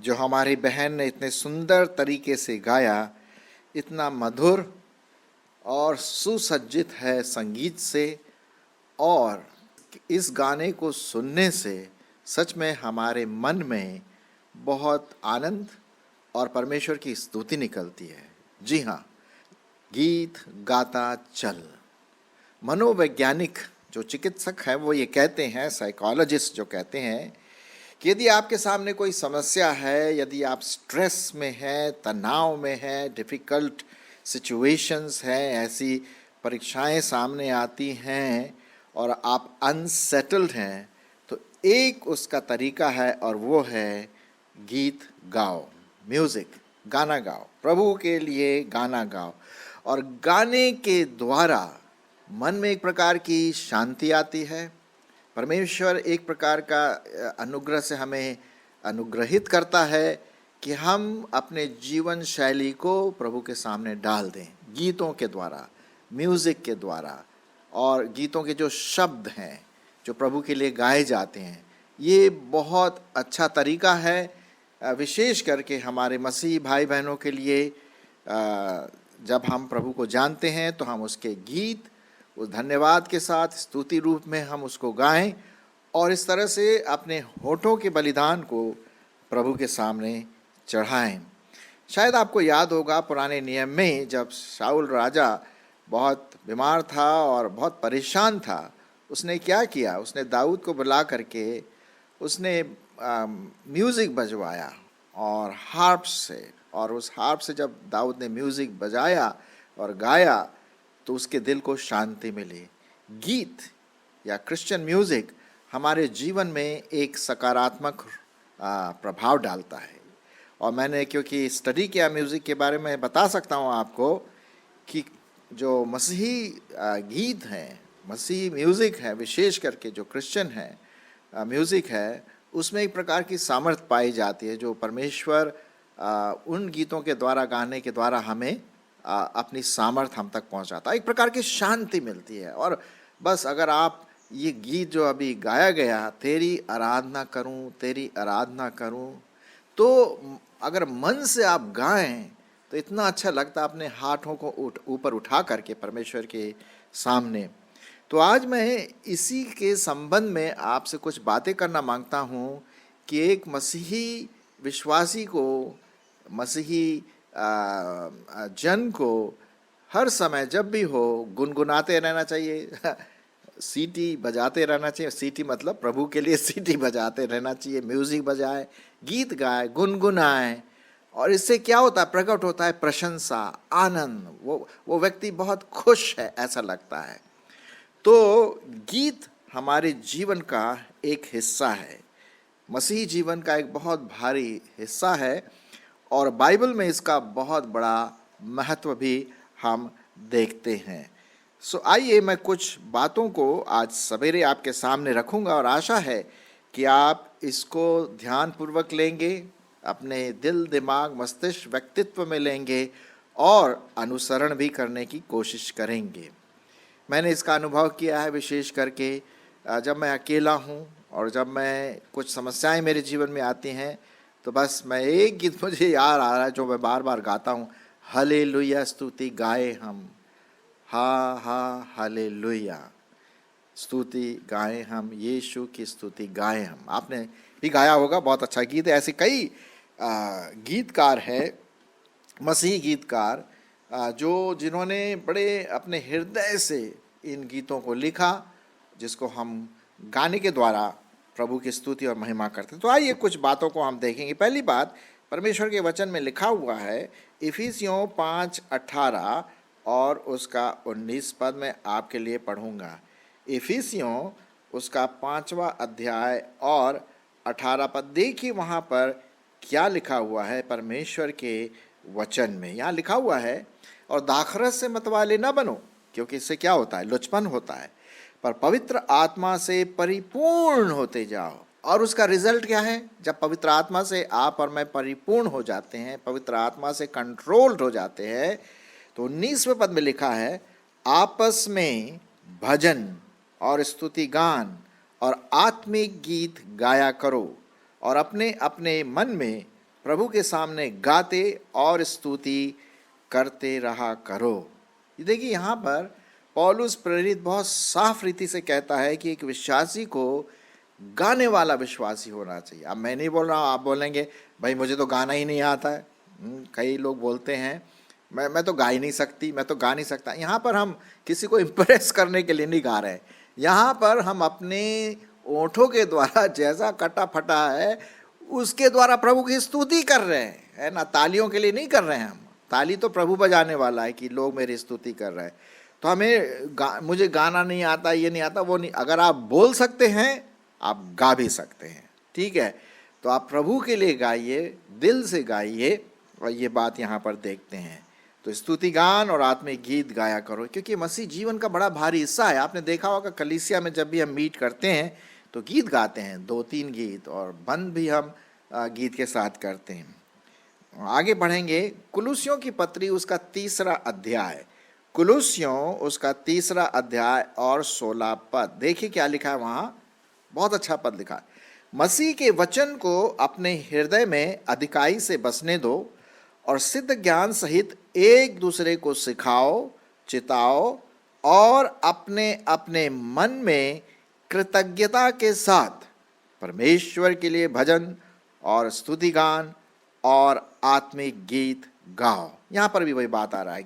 जो हमारी बहन ने इतने सुंदर तरीके से गाया, इतना मधुर और सुसज्जित है संगीत से, और इस गाने को सुनने से सच में हमारे मन में बहुत आनंद और परमेश्वर की स्तुति निकलती है। जी हाँ, गीत गाता चल। मनोवैज्ञानिक जो चिकित्सक हैं वो ये कहते हैं, साइकोलॉजिस्ट जो कहते हैं कि यदि आपके सामने कोई समस्या है, यदि आप स्ट्रेस में हैं, तनाव में हैं, डिफ़िकल्ट सिचुएशंस हैं, ऐसी परीक्षाएं सामने आती हैं और आप अनसेटल्ड हैं, तो एक उसका तरीका है और वो है गीत गाओ, म्यूज़िक, गाना गाओ, प्रभु के लिए गाना गाओ। और गाने के द्वारा मन में एक प्रकार की शांति आती है। परमेश्वर एक प्रकार का अनुग्रह से हमें अनुग्रहित करता है कि हम अपने जीवन शैली को प्रभु के सामने डाल दें, गीतों के द्वारा, म्यूज़िक के द्वारा, और गीतों के जो शब्द हैं जो प्रभु के लिए गाए जाते हैं। ये बहुत अच्छा तरीका है, विशेष करके हमारे मसीही भाई बहनों के लिए। जब हम प्रभु को जानते हैं तो हम उसके गीत उस धन्यवाद के साथ स्तुति रूप में हम उसको गाएं और इस तरह से अपने होठों के बलिदान को प्रभु के सामने चढ़ाएं। शायद आपको याद होगा पुराने नियम में जब शाऊल राजा बहुत बीमार था और बहुत परेशान था, उसने क्या किया, उसने दाऊद को बुला करके उसने म्यूज़िक बजवाया और हार्प से, और उस हार्प से जब दाऊद ने म्यूज़िक बजाया और गाया तो उसके दिल को शांति मिली। गीत या क्रिश्चियन म्यूज़िक हमारे जीवन में एक सकारात्मक प्रभाव डालता है। और मैंने क्योंकि स्टडी किया म्यूज़िक के बारे में, बता सकता हूँ आपको कि जो मसीही गीत हैं, मसीही म्यूज़िक है, विशेष करके जो क्रिश्चियन है म्यूज़िक है, उसमें एक प्रकार की सामर्थ्य पाई जाती है जो परमेश्वर उन गीतों के द्वारा, गाने के द्वारा हमें अपनी सामर्थ्य हम तक पहुंचाता है। एक प्रकार की शांति मिलती है। और बस अगर आप ये गीत जो अभी गाया गया, तेरी आराधना करूं, तेरी आराधना करूं, तो अगर मन से आप गाएं तो इतना अच्छा लगता है अपने हाथों को ऊपर उठा करके परमेश्वर के सामने। तो आज मैं इसी के संबंध में आपसे कुछ बातें करना मांगता हूं कि एक मसीही विश्वासी को, मसीही जन को हर समय जब भी हो गुनगुनाते रहना चाहिए, सीटी बजाते रहना चाहिए। सीटी मतलब प्रभु के लिए सीटी बजाते रहना चाहिए, म्यूज़िक बजाए, गीत गाए, गुनगुनाए। और इससे क्या होता है, प्रकट होता है प्रशंसा, आनंद। वो व्यक्ति बहुत खुश है ऐसा लगता है। तो गीत हमारे जीवन का एक हिस्सा है, मसीही जीवन का एक बहुत भारी हिस्सा है, और बाइबल में इसका बहुत बड़ा महत्व भी हम देखते हैं। सो आइए मैं कुछ बातों को आज सवेरे आपके सामने रखूंगा और आशा है कि आप इसको ध्यानपूर्वक लेंगे, अपने दिल, दिमाग, मस्तिष्क, व्यक्तित्व में लेंगे और अनुसरण भी करने की कोशिश करेंगे। मैंने इसका अनुभव किया है, विशेष करके जब मैं अकेला हूँ और जब मैं कुछ समस्याएं मेरे जीवन में आती हैं, तो बस मैं एक गीत मुझे याद आ रहा है जो मैं बार बार गाता हूँ, हालेलुया स्तुति गाए हम, हा हा हालेलुया स्तुति गाए हम, यीशु की स्तुति गाए हम। आपने भी गाया होगा, बहुत अच्छा गीत है। ऐसे कई गीतकार हैं, मसीही गीतकार, जिन्होंने बड़े अपने हृदय से इन गीतों को लिखा, जिसको हम गाने के द्वारा प्रभु की स्तुति और महिमा करते हैं। तो आइए कुछ बातों को हम देखेंगे। पहली बात, परमेश्वर के वचन में लिखा हुआ है, इफिसियों 5:18 और उसका 19 पद में आपके लिए पढ़ूंगा। इफिसियों उसका 5वां अध्याय और 18 पद। देखिए वहाँ पर क्या लिखा हुआ है परमेश्वर के वचन में। यहाँ लिखा हुआ है, और दाखरस से मतवाले न बनो, क्योंकि इससे क्या होता है, लुचपन होता है, पर पवित्र आत्मा से परिपूर्ण होते जाओ। और उसका रिजल्ट क्या है, जब पवित्र आत्मा से आप और मैं परिपूर्ण हो जाते हैं, पवित्र आत्मा से कंट्रोल्ड हो जाते हैं, तो 19वें पद में लिखा है, आपस में भजन और स्तुति गान और आत्मिक गीत गाया करो और अपने अपने मन में प्रभु के सामने गाते और स्तुति करते रहा करो। देखिए यहाँ पर पौलुस प्रेरित बहुत साफ रीति से कहता है कि एक विश्वासी को गाने वाला विश्वासी होना चाहिए। अब मैं नहीं बोल रहा हूँ, आप बोलेंगे भाई मुझे तो गाना ही नहीं आता है। कई लोग बोलते हैं मैं तो गा ही नहीं सकती, मैं तो गा नहीं सकता। यहाँ पर हम किसी को इम्प्रेस करने के लिए नहीं गा रहे हैं। यहाँ पर हम अपने ओंठों के द्वारा जैसा कटा फटा है उसके द्वारा प्रभु की स्तुति कर रहे हैं, है ना। तालियों के लिए नहीं कर रहे हैं हम। ताली तो प्रभु बजाने वाला है कि लोग मेरी स्तुति कर रहे हैं। तो हमें मुझे गाना नहीं आता, ये नहीं आता, वो नहीं। अगर आप बोल सकते हैं आप गा भी सकते हैं, ठीक है। तो आप प्रभु के लिए गाइए, दिल से गाइए। और ये बात यहाँ पर देखते हैं। तो स्तुति गान और आत्मिक गीत गाया करो, क्योंकि मसीह जीवन का बड़ा भारी हिस्सा है। आपने देखा होगा कलीसिया में जब भी हम मीट करते हैं तो गीत गाते हैं, 2-3 गीत, और बंद भी हम गीत के साथ करते हैं। आगे बढ़ेंगे। कुलुस्सियों की पत्री उसका 3 अध्याय, कुलुस्सियों उसका 3 अध्याय और 16 पद। देखिए क्या लिखा है वहाँ, बहुत अच्छा पद लिखा है। मसीह के वचन को अपने हृदय में अधिकाई से बसने दो और सिद्ध ज्ञान सहित एक दूसरे को सिखाओ, चिताओ और अपने अपने मन में कृतज्ञता के साथ परमेश्वर के लिए भजन और स्तुति गान और आत्मिक गीत गाओ। यहाँ पर भी वही बात आ रहा है,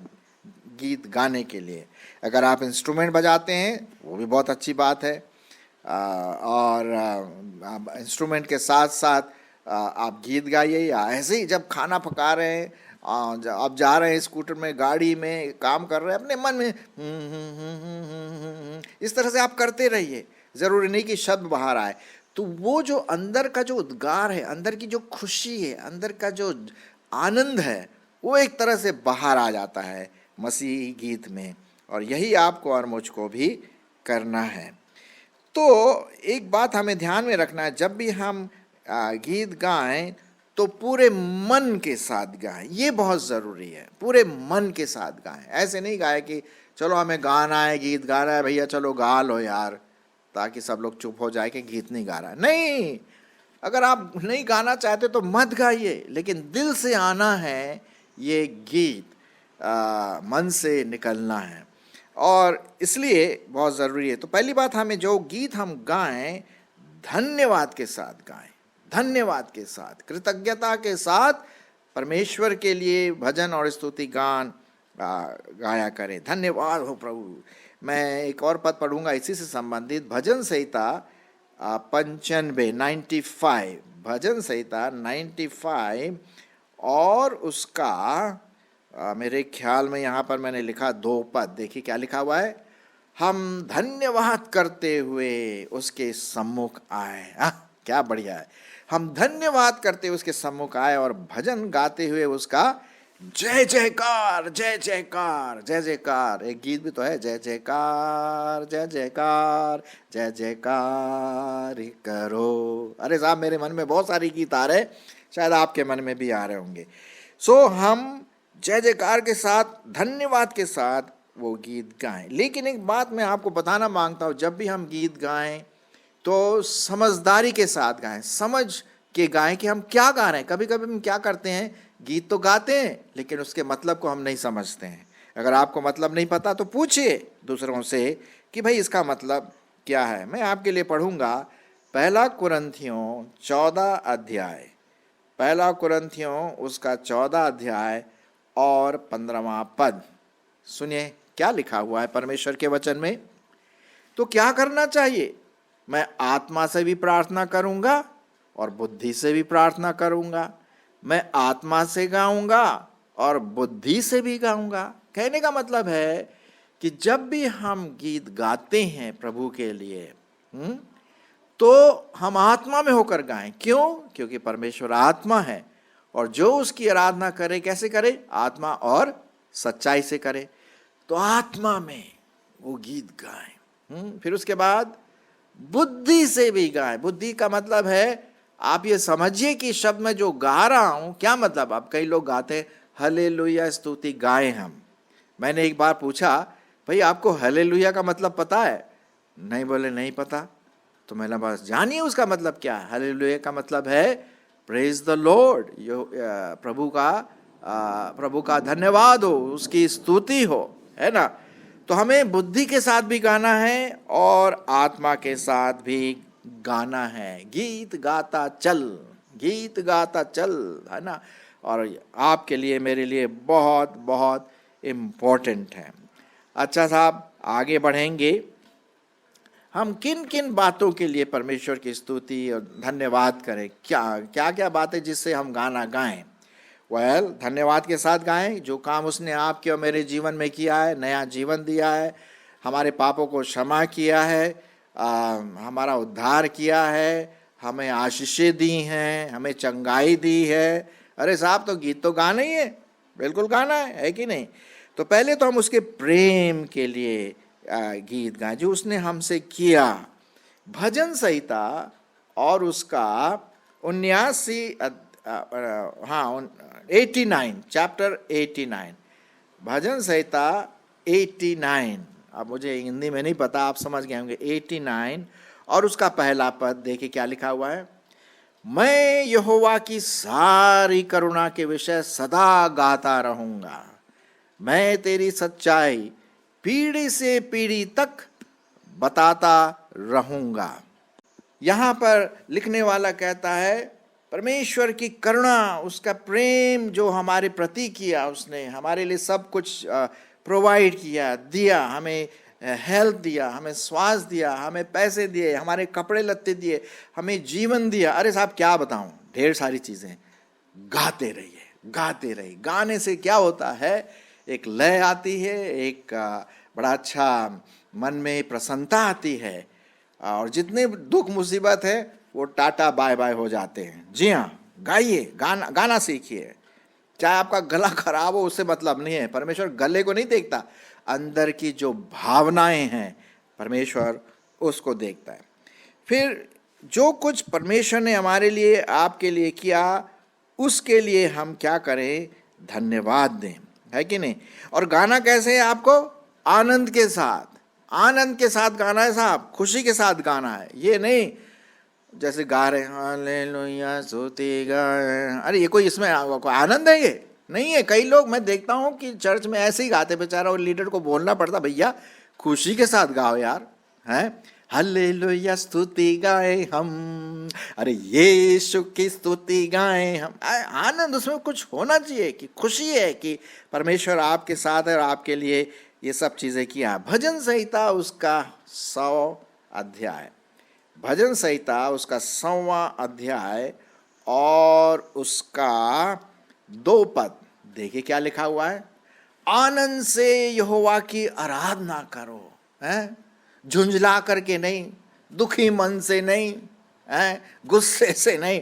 गीत गाने के लिए। अगर आप इंस्ट्रूमेंट बजाते हैं वो भी बहुत अच्छी बात है, और इंस्ट्रूमेंट के साथ साथ आप गीत गाइए। या ऐसे ही जब खाना पका रहे हैं, आप जा रहे हैं स्कूटर में, गाड़ी में काम कर रहे हैं, अपने मन में इस तरह से आप करते रहिए। ज़रूरी नहीं कि शब्द बाहर आए, तो वो जो अंदर का जो उद्गार है, अंदर की जो खुशी है, अंदर का जो आनंद है, वो एक तरह से बाहर आ जाता है मसीही गीत में। और यही आपको और मुझको भी करना है। तो एक बात हमें ध्यान में रखना है, जब भी हम गीत गाएं तो पूरे मन के साथ गाएं। ये बहुत ज़रूरी है, पूरे मन के साथ गाएं। ऐसे नहीं गाएं कि चलो हमें गाना है, गीत गाना है, भैया चलो गा लो यार, ताकि सब लोग चुप हो जाए कि गीत नहीं गा रहा है। नहीं, अगर आप नहीं गाना चाहते तो मत गाइए, लेकिन दिल से आना है ये गीत, मन से निकलना है, और इसलिए बहुत ज़रूरी है। तो पहली बात, हमें जो गीत हम गाएं धन्यवाद के साथ गाएं, धन्यवाद के साथ, कृतज्ञता के साथ परमेश्वर के लिए भजन और स्तुति गान गाया करें। धन्यवाद हो प्रभु। मैं एक और पद पढ़ूंगा इसी से संबंधित, भजन संहिता 95 भजन संहिता 95 और उसका मेरे ख्याल में यहाँ पर मैंने लिखा 2 पद। देखिए क्या लिखा हुआ है, हम धन्यवाद करते हुए उसके सम्मुख आए। क्या बढ़िया है, हम धन्यवाद करते हुए उसके सम्मुख आए और भजन गाते हुए उसका जय जयकार, जय जयकार, जय जयकार। एक गीत भी तो है, जय जयकार, जय जयकार, जय जयकार करो। अरे साहब, मेरे मन में बहुत सारे गीत आ रहे, शायद आपके मन में भी आ रहे होंगे। सो हम जय जयकार के साथ, धन्यवाद के साथ वो गीत गाएं। लेकिन एक बात मैं आपको बताना मांगता हूँ, जब भी हम गीत गाएं तो समझदारी के साथ गाएं, समझ के गाएं कि हम क्या गा रहे हैं। कभी कभी हम क्या करते हैं, गीत तो गाते हैं लेकिन उसके मतलब को हम नहीं समझते हैं। अगर आपको मतलब नहीं पता तो पूछिए दूसरों से कि भाई इसका मतलब क्या है। मैं आपके लिए पढ़ूंगा 1 कुरिन्थियों 14 अध्याय, 1 कुरिन्थियों उसका 14 अध्याय और 15वां पद। सुनिए क्या लिखा हुआ है परमेश्वर के वचन में। तो क्या करना चाहिए, मैं आत्मा से भी प्रार्थना करूंगा और बुद्धि से भी प्रार्थना करूंगा, मैं आत्मा से गाऊंगा और बुद्धि से भी गाऊंगा। कहने का मतलब है कि जब भी हम गीत गाते हैं प्रभु के लिए, तो हम आत्मा में होकर गाएं। क्यों? क्योंकि परमेश्वर आत्मा है और जो उसकी आराधना करे कैसे करे, आत्मा और सच्चाई से करे। तो आत्मा में वो गीत गाएं। फिर उसके बाद बुद्धि से भी गाएं। बुद्धि का मतलब है, आप ये समझिए कि शब्द में जो गा रहा हूं क्या मतलब। अब कई लोग गाते हैं हालेलुया स्तुति गाएं हम। मैंने एक बार पूछा, भाई आपको हालेलुया का मतलब पता है? नहीं, बोले नहीं पता। तो मैंने बस जानिए उसका मतलब क्या है। हालेलुया का मतलब है प्रेज द लॉर्ड, प्रभु का धन्यवाद हो, उसकी स्तुति हो, है ना। तो हमें बुद्धि के साथ भी गाना है और आत्मा के साथ भी गाना है। गीत गाता चल, गीत गाता चल, है ना। और आपके लिए, मेरे लिए बहुत बहुत इम्पोर्टेंट है। अच्छा साहब, आगे बढ़ेंगे। हम किन किन बातों के लिए परमेश्वर की स्तुति और धन्यवाद करें, क्या क्या बातें जिससे हम गाना गाएं। धन्यवाद के साथ गाएं जो काम उसने आपके और मेरे जीवन में किया है, नया जीवन दिया है, हमारे पापों को क्षमा किया है, हमारा उद्धार किया है, हमें आशीषें दी हैं, हमें चंगाई दी है। अरे साहब, तो गीत तो गाना ही है, बिल्कुल गाना है कि नहीं। तो पहले तो हम उसके प्रेम के लिए गीत गाएं जो उसने हमसे किया। भजन संहिता और उसका 89 चैप्टर 89, भजन संहिता 89। अब मुझे हिंदी में नहीं पता, आप समझ गए होंगे। 89 और उसका पहला पद देखिए क्या लिखा हुआ है। मैं यहोवा की सारी करुणा के विषय सदा गाता रहूंगा, मैं तेरी सच्चाई पीढ़ी से पीढ़ी तक बताता रहूंगा। यहां पर लिखने वाला कहता है परमेश्वर की करुणा, उसका प्रेम जो हमारे प्रति किया, उसने हमारे लिए सब कुछ प्रोवाइड किया, दिया, हमें हेल्थ दिया, हमें श्वास दिया, हमें पैसे दिए, हमारे कपड़े लत्ते दिए, हमें जीवन दिया। अरे साहब क्या बताऊं, ढेर सारी चीजें। गाते रहिए, गाते रहिए। गाने से क्या होता है, एक लय आती है, एक बड़ा अच्छा मन में प्रसन्नता आती है, और जितने दुख मुसीबत है वो टाटा बाय बाय हो जाते हैं। जी हाँ, गाइए, गाना सीखिए। चाहे आपका गला खराब हो, उससे मतलब नहीं है। परमेश्वर गले को नहीं देखता, अंदर की जो भावनाएं हैं परमेश्वर उसको देखता है। फिर जो कुछ परमेश्वर ने हमारे लिए, आपके लिए किया, उसके लिए हम क्या करें, धन्यवाद दें, है कि नहीं। और गाना कैसे है आपको, आनंद के साथ, आनंद के साथ गाना है साहब, खुशी के साथ गाना है। ये नहीं जैसे गा रहे हालेलुया स्तुति गाए, अरे ये कोई इसमें कोई आनंद है, ये नहीं है। कई लोग मैं देखता हूँ कि चर्च में ऐसे ही गाते, बेचारा और लीडर को बोलना पड़ता, भैया खुशी के साथ गाओ यार, हैं। हालेलुया स्तुति गाए हम, अरे यीशु की स्तुति गाए हम। आनंद उसमें कुछ होना चाहिए, कि खुशी है कि परमेश्वर आपके साथ है और आपके लिए ये सब चीजें किया। भजन संहिता उसका 100 अध्याय, भजन संहिता उसका 100वां अध्याय और उसका 2 पद देखिए क्या लिखा हुआ है। आनंद से यहोवा की आराधना करो, हैं, झुंझला करके नहीं, दुखी मन से नहीं, हैं, गुस्से से नहीं,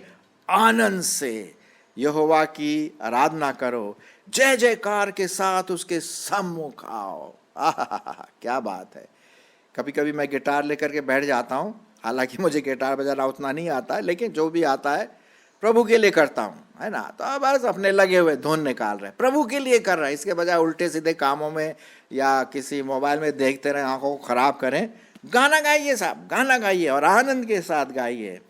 आनंद से यहोवा की आराधना करो, जय जयकार के साथ उसके सम्मुख आओ। क्या बात है। कभी कभी मैं गिटार लेकर के बैठ जाता हूँ, हालांकि मुझे गिटार बजाना उतना नहीं आता है, लेकिन जो भी आता है प्रभु के लिए करता हूँ, है ना। तो बस अपने लगे हुए धुन निकाल रहे, प्रभु के लिए कर रहे हैं, इसके बजाय उल्टे सीधे कामों में या किसी मोबाइल में देखते रहे, आंखों को खराब करें। गाना गाइए साहब, गाना गाइए और आनंद के साथ गाइए।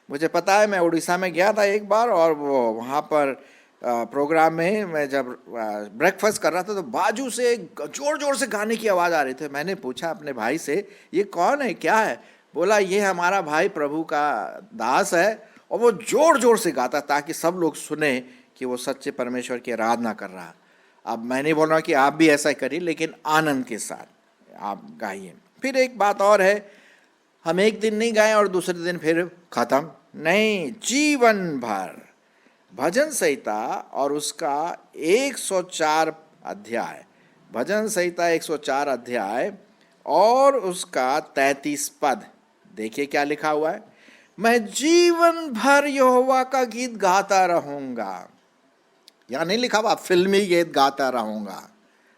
मुझे पता है, मैं उड़ीसा में गया था एक बार, और वो वहाँ पर प्रोग्राम में मैं जब ब्रेकफास्ट कर रहा था तो बाजू से जोर जोर से गाने की आवाज़ आ रही थी। मैंने पूछा अपने भाई से, ये कौन है, क्या है। बोला ये हमारा भाई प्रभु का दास है, और वो जोर जोर से गाता ताकि सब लोग सुने कि वो सच्चे परमेश्वर की आराधना कर रहा। अब मैं नहीं बोल रहा कि आप भी ऐसा करिए, लेकिन आनंद के साथ आप गाइए। फिर एक बात और है, हम एक दिन नहीं गाएं और दूसरे दिन फिर खत्म नहीं, जीवन भर। भजन संहिता और उसका 104 अध्याय, भजन संहिता 104 अध्याय और उसका 33 पद देखिए क्या लिखा हुआ है। मैं जीवन भर यहोवा का गीत गाता रहूंगा। यहाँ नहीं लिखा हुआ फिल्मी गीत गाता रहूंगा।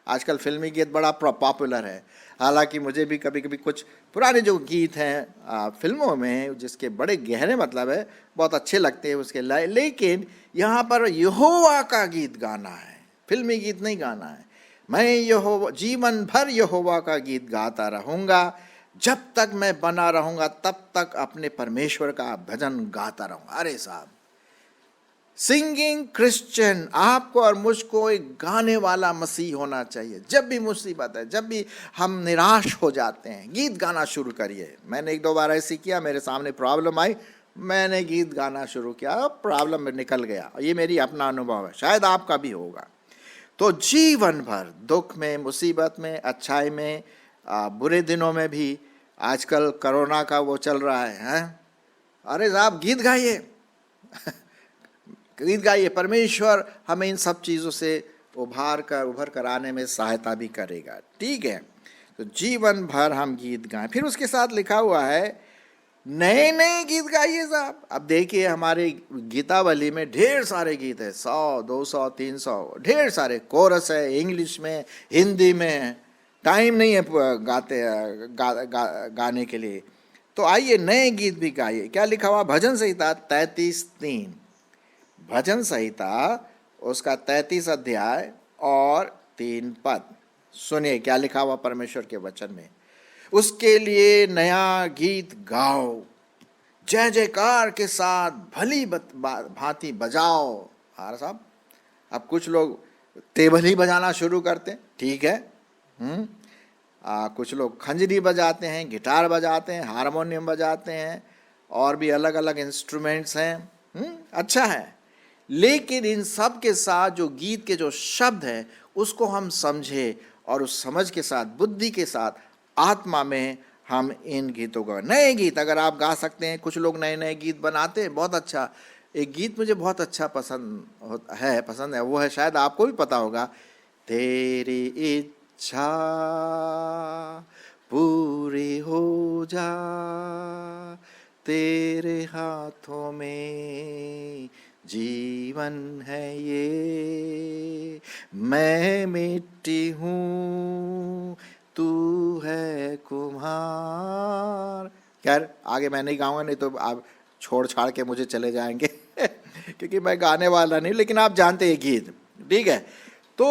आजकल फिल्मी गीत बड़ा पॉपुलर है, हालांकि मुझे भी कभी कभी कुछ पुराने जो गीत हैं फिल्मों में जिसके बड़े गहरे मतलब है, बहुत अच्छे लगते हैं उसके लाए, लेकिन यहाँ पर यहोवा का गीत गाना है, फिल्मी गीत नहीं गाना है। मैं यहोवा, जीवन भर यहोवा का गीत गाता रहूंगा, जब तक मैं बना रहूंगा तब तक अपने परमेश्वर का भजन गाता रहूंगा। अरे साहब, सिंगिंग क्रिश्चियन, आपको और मुझको एक गाने वाला मसीह होना चाहिए। जब भी मुसीबत है, जब भी हम निराश हो जाते हैं, गीत गाना शुरू करिए। मैंने एक दो बार ऐसे किया, मेरे सामने प्रॉब्लम आई, मैंने गीत गाना शुरू किया, प्रॉब्लम में निकल गया। ये मेरी अपना अनुभव है, शायद आपका भी होगा। तो जीवन भर दुख में, मुसीबत में, अच्छाई में, बुरे दिनों में भी, आजकल कोरोना का वो चल रहा है? अरे साहब गीत गाइए गीत गाइए, परमेश्वर हमें इन सब चीज़ों से उभर कर आने में सहायता भी करेगा। ठीक है, तो जीवन भर हम गीत गाएं। फिर उसके साथ लिखा हुआ है नए नए गीत गाइए साहब। अब देखिए हमारे गीतावली में ढेर सारे गीत है, 100, 200, 300, ढेर सारे कोरस है, इंग्लिश में, हिंदी में, टाइम नहीं है गाने के लिए। तो आइए नए गीत भी गाइए। क्या लिखा हुआ? भजन संहिता 33:3, भजन संहिता उसका 33 अध्याय और 3 पद। सुनिए क्या लिखा हुआ परमेश्वर के वचन में। उसके लिए नया गीत गाओ, जय जयकार के साथ भली भांति बजाओ। हाँ साहब, अब कुछ लोग तेबल ही बजाना शुरू करते हैं, ठीक है। कुछ लोग खंजरी बजाते हैं, गिटार बजाते हैं, हारमोनियम बजाते हैं, और भी अलग अलग इंस्ट्रूमेंट्स हैं। अच्छा है, लेकिन इन सब के साथ जो गीत के जो शब्द हैं उसको हम समझे, और उस समझ के साथ, बुद्धि के साथ, आत्मा में हम इन गीतों को, नए गीत अगर आप गा सकते हैं। कुछ लोग नए नए गीत बनाते हैं, बहुत अच्छा। एक गीत मुझे बहुत अच्छा पसंद है, वो है, शायद आपको भी पता होगा, तेरी इच्छा पूरी हो जा, तेरे हाथों में जीवन है ये, मैं मिट्टी हूँ तू है कुम्हार। खैर आगे मैं नहीं गाऊंगा, नहीं तो आप छोड़ छाड़ के मुझे चले जाएंगे क्योंकि मैं गाने वाला नहीं, लेकिन आप जानते हैं गीत, ठीक है। तो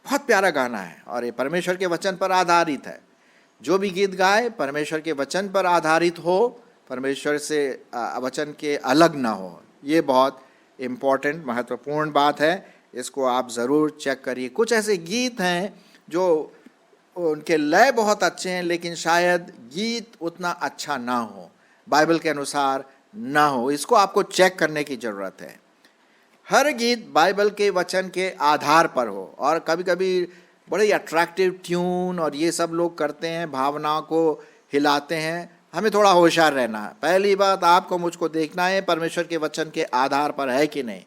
बहुत प्यारा गाना है, और ये परमेश्वर के वचन पर आधारित है। जो भी गीत गाए परमेश्वर के वचन पर आधारित हो, परमेश्वर से वचन के अलग ना हो। ये बहुत इम्पोर्टेंट, महत्वपूर्ण बात है, इसको आप ज़रूर चेक करिए। कुछ ऐसे गीत हैं जो उनके लय बहुत अच्छे हैं, लेकिन शायद गीत उतना अच्छा ना हो, बाइबल के अनुसार ना हो। इसको आपको चेक करने की ज़रूरत है। हर गीत बाइबल के वचन के आधार पर हो, और कभी कभी बड़े अट्रैक्टिव ट्यून और ये सब लोग करते हैं, भावनाओं को हिलाते हैं। हमें थोड़ा होशियार रहना है। पहली बात, आपको मुझको देखना है परमेश्वर के वचन के आधार पर है कि नहीं।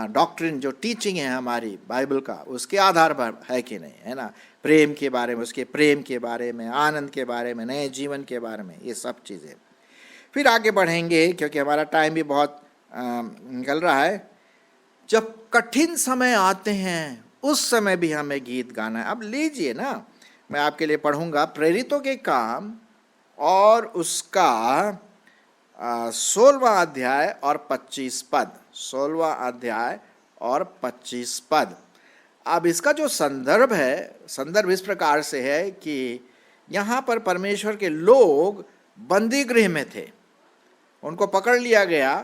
डॉक्ट्रिन जो टीचिंग है हमारी बाइबल का, उसके आधार पर है कि नहीं, है ना। प्रेम के बारे में, उसके प्रेम के बारे में, आनंद के बारे में, नए जीवन के बारे में, ये सब चीज़ें। फिर आगे बढ़ेंगे क्योंकि हमारा टाइम भी बहुत निकल रहा है। जब कठिन समय आते हैं उस समय भी हमें गीत गाना है। अब लीजिए ना, मैं आपके लिए पढ़ूंगा प्रेरितों के काम और उसका 16वां अध्याय और 25 पद। 16वां अध्याय और 25 पद। अब इसका जो संदर्भ है, संदर्भ इस प्रकार से है कि यहाँ पर परमेश्वर के लोग बंदी गृह में थे, उनको पकड़ लिया गया,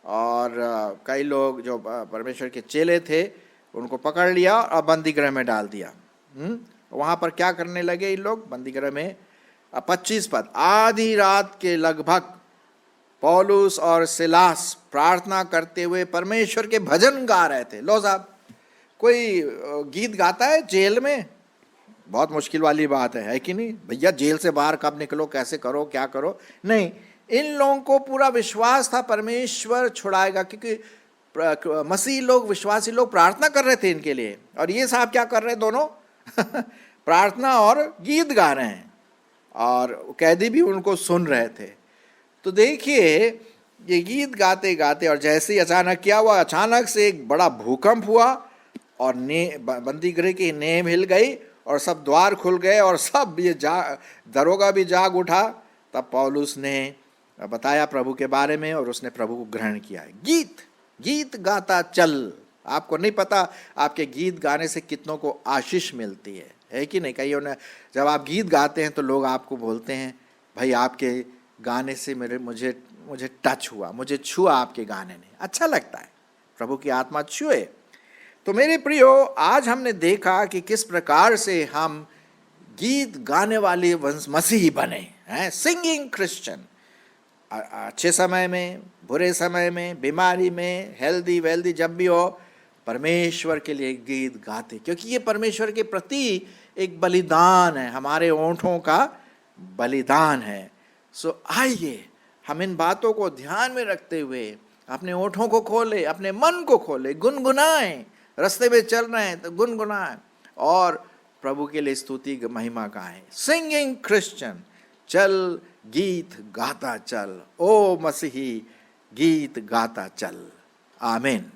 और कई लोग जो परमेश्वर के चेले थे उनको पकड़ लिया और बंदी गृह में डाल दिया। वहाँ पर क्या करने लगे इन लोग बंदी गृह में? 25 पद। आधी रात के लगभग पौलुस और सिलास प्रार्थना करते हुए परमेश्वर के भजन गा रहे थे। लो साहब, कोई गीत गाता है जेल में? बहुत मुश्किल वाली बात है कि नहीं भैया? जेल से बाहर कब निकलो, कैसे करो, क्या करो? नहीं, इन लोगों को पूरा विश्वास था परमेश्वर छुड़ाएगा, क्योंकि मसीह लोग, विश्वासी लोग प्रार्थना कर रहे थे इनके लिए, और ये साहब क्या कर रहे हैं दोनों? प्रार्थना और गीत गा रहे हैं, और कैदी भी उनको सुन रहे थे। तो देखिए ये गीत गाते गाते, और जैसे ही अचानक क्या हुआ, अचानक से एक बड़ा भूकंप हुआ, और बंदी गृह की नींव हिल गई, और सब द्वार खुल गए, और सब ये दरोगा भी जाग उठा। तब पौलुस ने बताया प्रभु के बारे में, और उसने प्रभु को ग्रहण किया। गीत गाता चल। आपको नहीं पता आपके गीत गाने से कितनों को आशीष मिलती है कि नहीं? कईयों ने, जब आप गीत गाते हैं तो लोग आपको बोलते हैं, भाई आपके गाने से मुझे टच हुआ, मुझे छुआ आपके गाने ने, अच्छा लगता है। प्रभु की आत्मा छुए। तो मेरे प्रियो, आज हमने देखा कि किस प्रकार से हम गीत गाने वाले मसीही बने हैं, सिंगिंग क्रिश्चियन। अच्छे समय में, बुरे समय में, बीमारी में, हेल्दी वेल्दी, जब भी हो परमेश्वर के लिए गीत गाते, क्योंकि ये परमेश्वर के प्रति एक बलिदान है, हमारे ओंठों का बलिदान है। सो आइए हम इन बातों को ध्यान में रखते हुए अपने ओंठों को खोले, अपने मन को खोले, गुनगुनाएं। रास्ते में चल रहे हैं तो गुनगुनाएं और प्रभु के लिए स्तुति महिमा गाएं। सिंगिंग क्रिश्चियन, चल गीत गाता चल, ओ मसीही गीत गाता चल। आमीन।